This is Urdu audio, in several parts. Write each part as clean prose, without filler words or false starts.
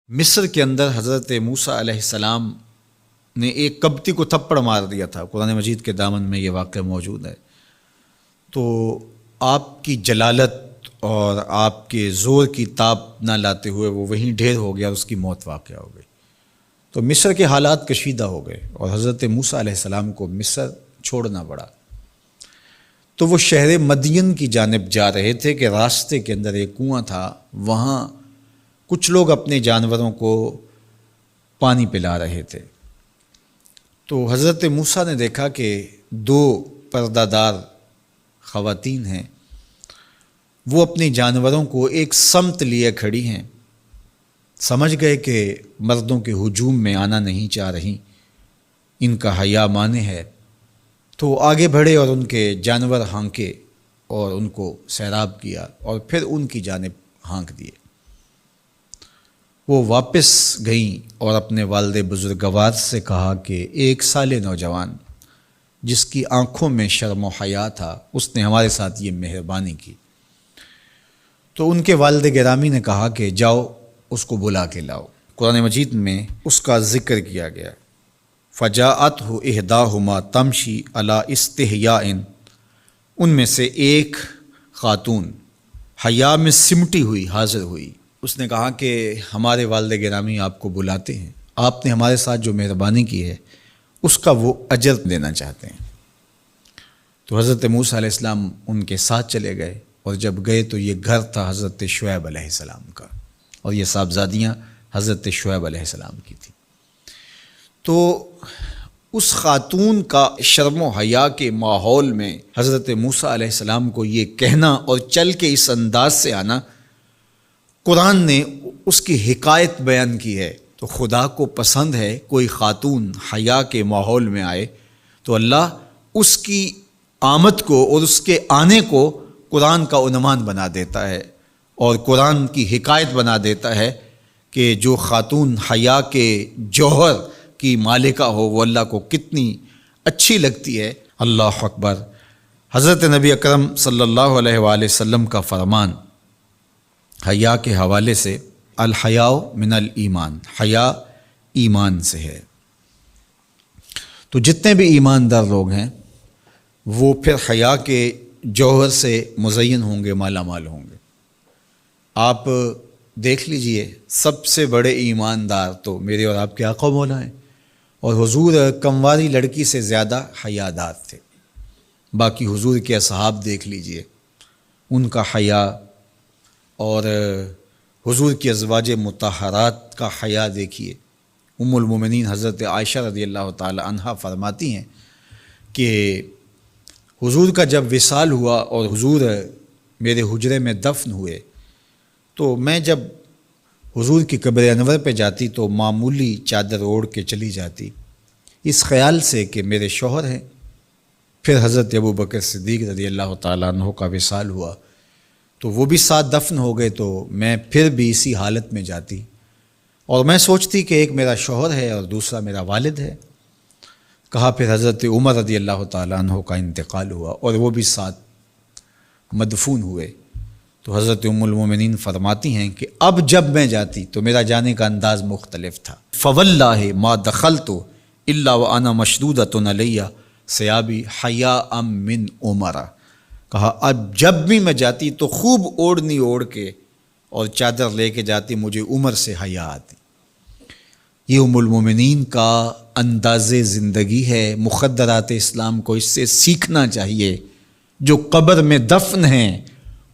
مصر کے اندر حضرت موسیٰ علیہ السلام نے ایک کبتی کو تھپڑ مار دیا تھا۔ قرآن مجید کے دامن میں یہ واقعہ موجود ہے۔ تو آپ کی جلالت اور آپ کے زور کی تاب نہ لاتے ہوئے وہ وہیں ڈھیر ہو گیا اور اس کی موت واقع ہو گئی۔ تو مصر کے حالات کشیدہ ہو گئے اور حضرت موسیٰ علیہ السلام کو مصر چھوڑنا پڑا۔ تو وہ شہر مدین کی جانب جا رہے تھے کہ راستے کے اندر ایک کنواں تھا، وہاں کچھ لوگ اپنے جانوروں کو پانی پلا رہے تھے۔ تو حضرت موسیٰ نے دیکھا کہ دو پردہ دار خواتین ہیں، وہ اپنے جانوروں کو ایک سمت لیے کھڑی ہیں۔ سمجھ گئے کہ مردوں کے ہجوم میں آنا نہیں چاہ رہی، ان کا حیا مانے ہے۔ تو آگے بڑھے اور ان کے جانور ہانکے اور ان کو سیراب کیا اور پھر ان کی جانب ہانک دیے۔ وہ واپس گئیں اور اپنے والد بزرگوار سے کہا کہ ایک سال نوجوان جس کی آنکھوں میں شرم و حیا تھا، اس نے ہمارے ساتھ یہ مہربانی کی۔ تو ان کے والد گرامی نے کہا کہ جاؤ اس کو بلا کے لاؤ۔ قرآن مجید میں اس کا ذکر کیا گیا، فجاءتہ احداہما تمشی علی استحیاء، ان میں سے ایک خاتون حیا میں سمٹی ہوئی حاضر ہوئی۔ اس نے کہا کہ ہمارے والد گرامی آپ کو بلاتے ہیں، آپ نے ہمارے ساتھ جو مہربانی کی ہے اس کا وہ اجر دینا چاہتے ہیں۔ تو حضرت موسیٰ علیہ السلام ان کے ساتھ چلے گئے، اور جب گئے تو یہ گھر تھا حضرت شعیب علیہ السلام کا، اور یہ صاحبزادیاں حضرت شعیب علیہ السلام کی تھیں۔ تو اس خاتون کا شرم و حیا کے ماحول میں حضرت موسیٰ علیہ السلام کو یہ کہنا اور چل کے اس انداز سے آنا، قرآن نے اس کی حکایت بیان کی ہے۔ تو خدا کو پسند ہے کوئی خاتون حیا کے ماحول میں آئے تو اللہ اس کی آمد کو اور اس کے آنے کو قرآن کا عنوان بنا دیتا ہے، اور قرآن کی حکایت بنا دیتا ہے کہ جو خاتون حیا کے جوہر کی مالکہ ہو وہ اللہ کو کتنی اچھی لگتی ہے۔ اللہ اکبر۔ حضرت نبی اکرم صلی اللہ علیہ وآلہ وسلم کا فرمان حیا کے حوالے سے، الحیاء من الایمان، حیا ایمان سے ہے۔ تو جتنے بھی ایماندار لوگ ہیں وہ پھر حیا کے جوہر سے مزین ہوں گے، مالا مال ہوں گے۔ آپ دیکھ لیجئے، سب سے بڑے ایماندار تو میرے اور آپ کے آقا مولا ہیں، اور حضور کمواری لڑکی سے زیادہ حیادار تھے۔ باقی حضور کے اصحاب دیکھ لیجئے، ان کا حیا، اور حضور کی ازواج مطہرات کا حیا دیکھیے۔ ام المومنین حضرت عائشہ رضی اللہ تعالی عنہا فرماتی ہیں کہ حضور کا جب وصال ہوا اور حضور میرے حجرے میں دفن ہوئے، تو میں جب حضور کی قبر انور پہ جاتی تو معمولی چادر اوڑھ کے چلی جاتی، اس خیال سے کہ میرے شوہر ہیں۔ پھر حضرت ابوبکر صدیق رضی اللہ تعالیٰ عنہ کا وصال ہوا تو وہ بھی ساتھ دفن ہو گئے، تو میں پھر بھی اسی حالت میں جاتی، اور میں سوچتی کہ ایک میرا شوہر ہے اور دوسرا میرا والد ہے۔ کہا پھر حضرت عمر رضی اللہ تعالیٰ عنہ کا انتقال ہوا اور وہ بھی ساتھ مدفون ہوئے۔ تو حضرت ام المومنین فرماتی ہیں کہ اب جب میں جاتی تو میرا جانے کا انداز مختلف تھا۔ فواللہ ما دخلت الا وانا مشدودۃ علی ثیابی حیاء من عمر۔ کہا اب جب بھی میں جاتی تو خوب اوڑھنی اوڑھ کے اور چادر لے کے جاتی، مجھے عمر سے حیا آتی۔ یہ ام المومنین کا انداز زندگی ہے۔ مخدرات اسلام کو اس سے سیکھنا چاہیے۔ جو قبر میں دفن ہیں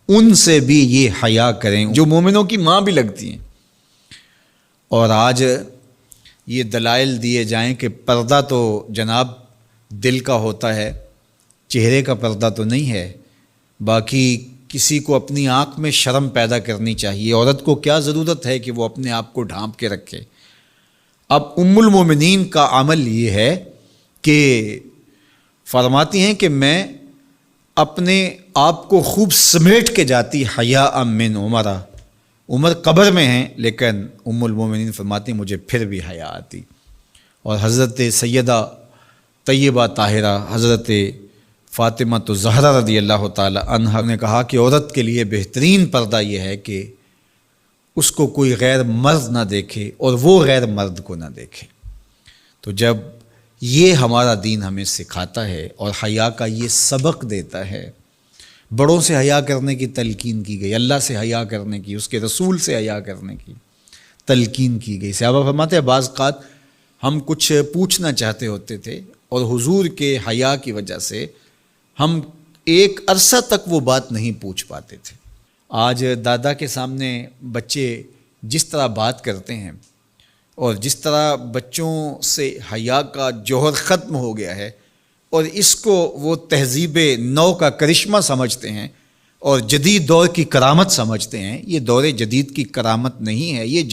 ان سے بھی یہ حیا کریں، جو مومنوں کی ماں بھی لگتی ہیں۔ اور آج یہ دلائل دیے جائیں کہ پردہ تو جناب دل کا ہوتا ہے، چہرے کا پردہ تو نہیں ہے۔ باقی کسی کو اپنی آنکھ میں شرم پیدا کرنی چاہیے۔ عورت کو کیا ضرورت ہے کہ وہ اپنے آپ کو ڈھانپ کے رکھے؟ اب ام المومنین کا عمل یہ ہے کہ فرماتی ہیں کہ میں اپنے آپ کو خوب سمیٹ کے جاتی حیاء من عمر۔ عمر قبر میں ہیں لیکن ام المومنین فرماتی ہیں مجھے پھر بھی حیا آتی۔ اور حضرت سیدہ طیبہ طاہرہ حضرت فاطمہ الزہرا رضی اللہ تعالی عنہا نے کہا کہ عورت کے لیے بہترین پردہ یہ ہے کہ اس کو کوئی غیر مرد نہ دیکھے اور وہ غیر مرد کو نہ دیکھے۔ تو جب یہ ہمارا دین ہمیں سکھاتا ہے اور حیا کا یہ سبق دیتا ہے، بڑوں سے حیا کرنے کی تلقین کی گئی، اللہ سے حیا کرنے کی، اس کے رسول سے حیا کرنے کی تلقین کی گئی۔ صحابہ فرماتے ہیں بعض اوقات ہم کچھ پوچھنا چاہتے ہوتے تھے اور حضور کے حیا کی وجہ سے ہم ایک عرصہ تک وہ بات نہیں پوچھ پاتے تھے۔ آج دادا کے سامنے بچے جس طرح بات کرتے ہیں اور جس طرح بچوں سے حیا کا جوہر ختم ہو گیا ہے اور اس کو وہ تہذیب نو کا کرشمہ سمجھتے ہیں اور جدید دور کی کرامت سمجھتے ہیں، یہ دور جدید کی کرامت نہیں ہے، یہ